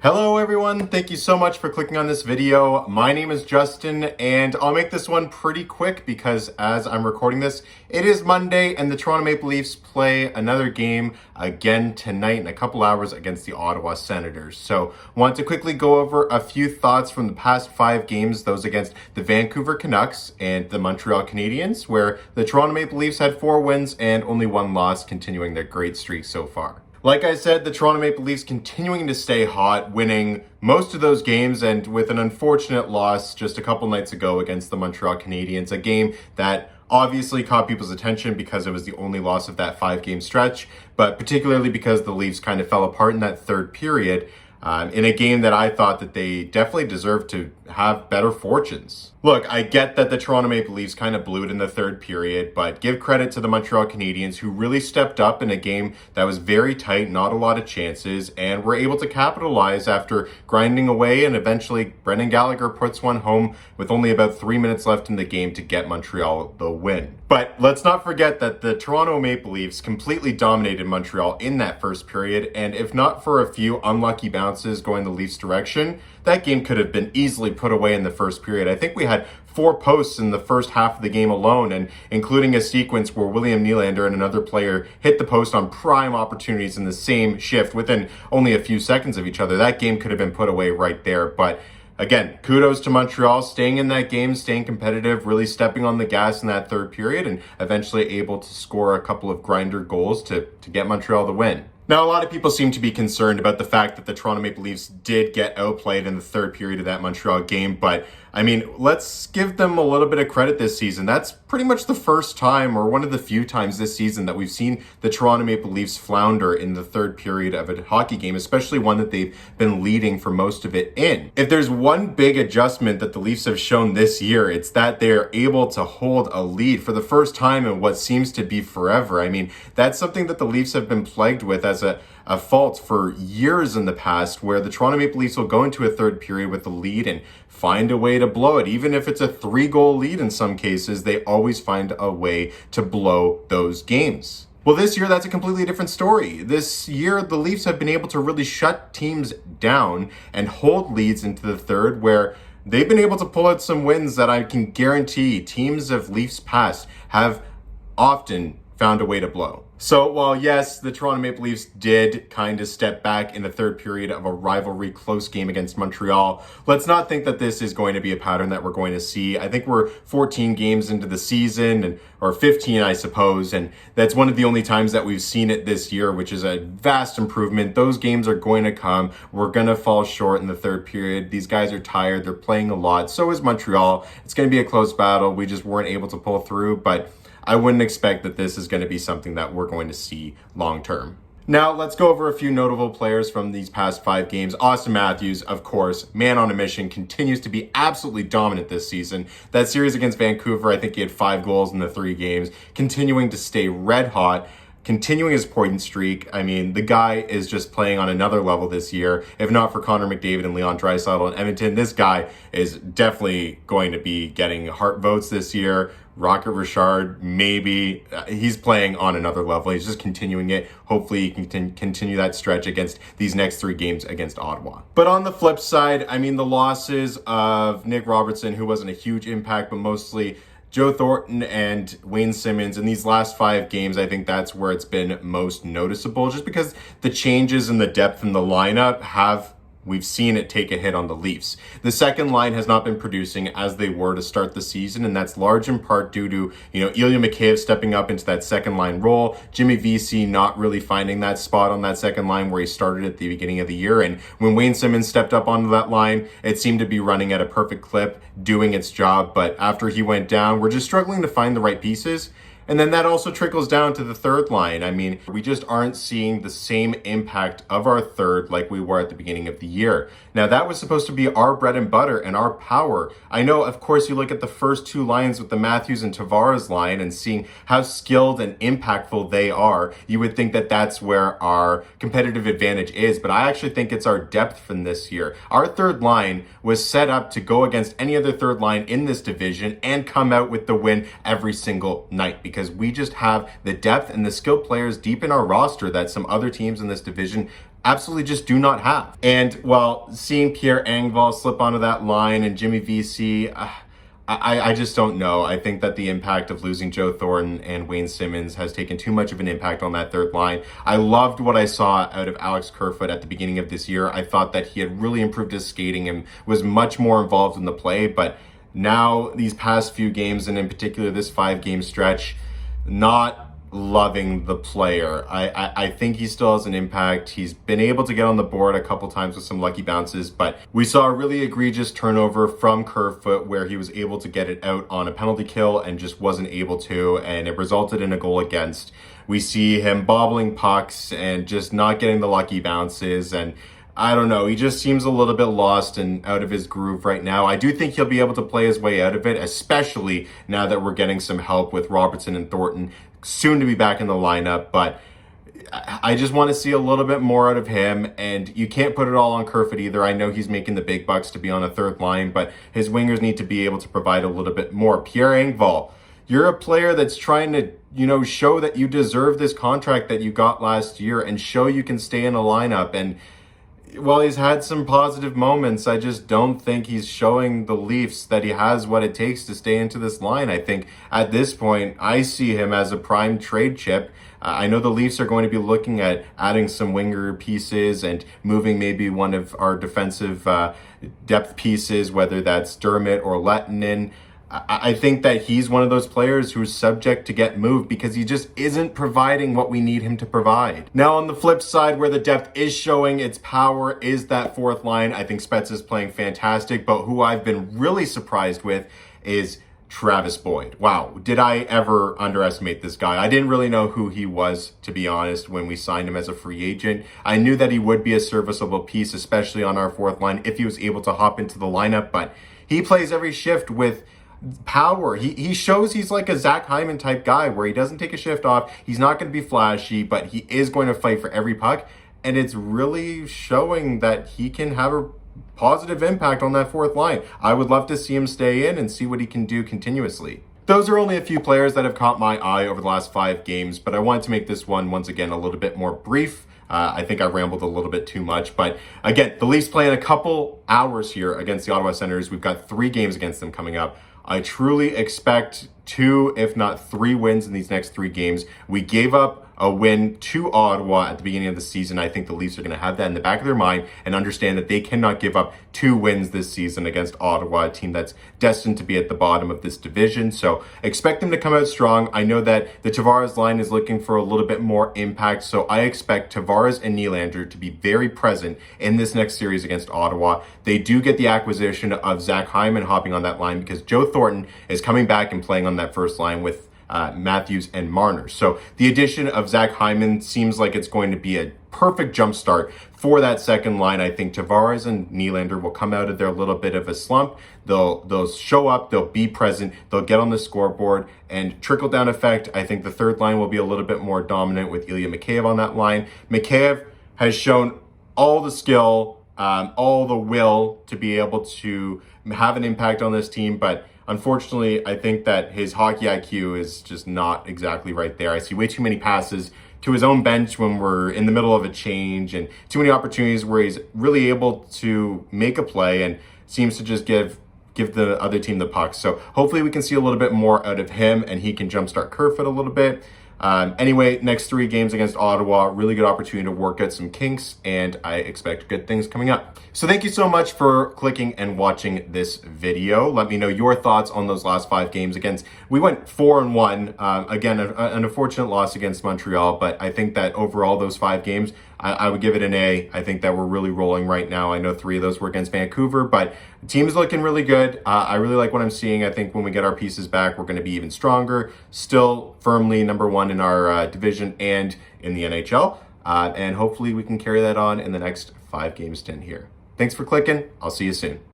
Hello everyone, thank you so much for clicking on this video. My name is Justin and I'll make this one pretty quick because as I'm recording this, it is Monday and the Toronto Maple Leafs play another game again tonight in a couple hours against the Ottawa Senators. So want to quickly go over a few thoughts from the past 5 games, those against the Vancouver Canucks and the Montreal Canadiens, where the Toronto Maple Leafs had 4 wins and only 1 loss, continuing their great streak so far. Like I said, the Toronto Maple Leafs continuing to stay hot, winning most of those games, and with an unfortunate loss just a couple nights ago against the Montreal Canadiens, a game that obviously caught people's attention because it was the only loss of that 5-game stretch, but particularly because the Leafs kind of fell apart in that third period, in a game that I thought that they definitely deserved to have better fortunes. Look, I get that the Toronto Maple Leafs kind of blew it in the third period, but give credit to the Montreal Canadiens who really stepped up in a game that was very tight, not a lot of chances, and were able to capitalize after grinding away, and eventually Brendan Gallagher puts one home with only about 3 minutes left in the game to get Montreal the win. But let's not forget that the Toronto Maple Leafs completely dominated Montreal in that first period, and if not for a few unlucky bounces going the Leafs' direction, that game could have been easily put away in the first period. I think we had 4 posts in the first half of the game alone, and including a sequence where William Nylander and another player hit the post on prime opportunities in the same shift within only a few seconds of each other. That game could have been put away right there. But again, kudos to Montreal, staying in that game, staying competitive, really stepping on the gas in that third period, and eventually able to score a couple of grinder goals to get Montreal the win. Now, a lot of people seem to be concerned about the fact that the Toronto Maple Leafs did get outplayed in the third period of that Montreal game, but I mean, let's give them a little bit of credit this season. That's pretty much the first time, or one of the few times this season, that we've seen the Toronto Maple Leafs flounder in the third period of a hockey game, especially one that they've been leading for most of it in. If there's one big adjustment that the Leafs have shown this year, it's that they're able to hold a lead for the first time in what seems to be forever. I mean, that's something that the Leafs have been plagued with as a fault for years in the past, where the Toronto Maple Leafs will go into a third period with the lead and find a way to blow it. Even if it's a 3-goal lead in some cases, they always find a way to blow those games. Well, this year, that's a completely different story. This year, the Leafs have been able to really shut teams down and hold leads into the third, where they've been able to pull out some wins that I can guarantee teams of Leafs past have often found a way to blow. So while yes, the Toronto Maple Leafs did kind of step back in the third period of a rivalry close game against Montreal, let's not think that this is going to be a pattern that we're going to see. I think we're 14 games into the season, or 15, I suppose, and that's one of the only times that we've seen it this year, which is a vast improvement. Those games are going to come. We're going to fall short in the third period. These guys are tired. They're playing a lot. So is Montreal. It's going to be a close battle. We just weren't able to pull through, but I wouldn't expect that this is going to be something that we're going to see long term. Now, let's go over a few notable players from these past 5 games. Austin Matthews, of course, man on a mission, continues to be absolutely dominant this season. That series against Vancouver, I think he had 5 goals in the 3 games, continuing to stay red hot, continuing his point streak. I mean, the guy is just playing on another level this year. If not for Connor McDavid and Leon Draisaitl in Edmonton, this guy is definitely going to be getting Hart votes this year. Rocket Richard, maybe. He's playing on another level. He's just continuing it. Hopefully he can continue that stretch against these next 3 games against Ottawa. But on the flip side, I mean, the losses of Nick Robertson, who wasn't a huge impact, but mostly Joe Thornton and Wayne Simmons in these last 5 games, I think that's where it's been most noticeable, just because the changes in the depth in the lineup we've seen it take a hit on the Leafs. The second line has not been producing as they were to start the season, and that's large in part due to, Ilya Mikheyev stepping up into that second line role, Jimmy Vesey not really finding that spot on that second line where he started at the beginning of the year, and when Wayne Simmons stepped up onto that line, it seemed to be running at a perfect clip, doing its job, but after he went down, we're just struggling to find the right pieces. And then that also trickles down to the third line. I mean, we just aren't seeing the same impact of our third like we were at the beginning of the year. Now, that was supposed to be our bread and butter and our power. I know, of course, you look at the first 2 lines with the Matthews and Tavares line and seeing how skilled and impactful they are, you would think that that's where our competitive advantage is. But I actually think it's our depth from this year. Our third line was set up to go against any other third line in this division and come out with the win every single night, because we just have the depth and the skilled players deep in our roster that some other teams in this division absolutely just do not have. And well, seeing Pierre slip onto that line and Jimmy VC, I just don't know. I think that the impact of losing Joe Thornton and Wayne Simmonds has taken too much of an impact on that third line. I loved what I saw out of Alex Kerfoot at the beginning of this year. I thought that he had really improved his skating and was much more involved in the play, but now these past few games, and in particular this 5-game stretch, not loving the player. I think he still has an impact. He's been able to get on the board a couple times with some lucky bounces, but we saw a really egregious turnover from Kerfoot where he was able to get it out on a penalty kill and just wasn't able to, and it resulted in a goal against. We see him bobbling pucks and just not getting the lucky bounces, and I don't know, he just seems a little bit lost and out of his groove right now. I do think he'll be able to play his way out of it, especially now that we're getting some help with Robertson and Thornton soon to be back in the lineup, but I just want to see a little bit more out of him, and you can't put it all on Kerfoot either. I know he's making the big bucks to be on a third line, but his wingers need to be able to provide a little bit more. Pierre, you're a player that's trying to, show that you deserve this contract that you got last year and show you can stay in a lineup. And while he's had some positive moments, I just don't think he's showing the Leafs that he has what it takes to stay into this line. I think at this point, I see him as a prime trade chip. I know the Leafs are going to be looking at adding some winger pieces and moving maybe one of our defensive depth pieces, whether that's Dermott or Lettinen. I think that he's one of those players who's subject to get moved because he just isn't providing what we need him to provide. Now, on the flip side, where the depth is showing its power is that fourth line. I think Spets is playing fantastic, but who I've been really surprised with is Travis Boyd. Wow, did I ever underestimate this guy? I didn't really know who he was, to be honest, when we signed him as a free agent. I knew that he would be a serviceable piece, especially on our fourth line, if he was able to hop into the lineup, but he plays every shift with power. He shows he's like a Zach Hyman type guy where he doesn't take a shift off. He's not going to be flashy, but he is going to fight for every puck. And it's really showing that he can have a positive impact on that fourth line. I would love to see him stay in and see what he can do continuously. Those are only a few players that have caught my eye over the last 5 games, but I wanted to make this one, once again, a little bit more brief. I think I rambled a little bit too much, but again, the Leafs play in a couple hours here against the Ottawa Senators. We've got 3 games against them coming up. I truly expect 2, if not 3 wins in these next 3 games. We gave up a win to Ottawa at the beginning of the season. I think the Leafs are going to have that in the back of their mind and understand that they cannot give up 2 wins this season against Ottawa, a team that's destined to be at the bottom of this division. So expect them to come out strong. I know that the Tavares line is looking for a little bit more impact, so I expect Tavares and Nylander to be very present in this next series against Ottawa. They do get the acquisition of Zach Hyman hopping on that line because Joe Thornton is coming back and playing on that first line with Matthews and Marner. So the addition of Zach Hyman seems like it's going to be a perfect jumpstart for that second line. I think Tavares and Nylander will come out of their little bit of a slump. They'll show up, they'll be present, they'll get on the scoreboard, and trickle down effect. I think the third line will be a little bit more dominant with Ilya Mikheyev on that line. Mikheyev has shown all the skill, all the will to be able to have an impact on this team, but unfortunately, I think that his hockey IQ is just not exactly right there. I see way too many passes to his own bench when we're in the middle of a change and too many opportunities where he's really able to make a play and seems to just give the other team the puck. So hopefully we can see a little bit more out of him and he can jumpstart Kerfoot a little bit. Anyway, next 3 games against Ottawa, really good opportunity to work out some kinks, and I expect good things coming up. So thank you so much for clicking and watching this video. Let me know your thoughts on those last 5 games. Again, we went 4-1. Again, an unfortunate loss against Montreal, but I think that overall those 5 games, I would give it an A. I think that we're really rolling right now. I know 3 of those were against Vancouver, but the team is looking really good. I really like what I'm seeing. I think when we get our pieces back, we're going to be even stronger. Still firmly number 1 in our division and in the NHL. And hopefully we can carry that on in the next 5 game stint here. Thanks for clicking. I'll see you soon.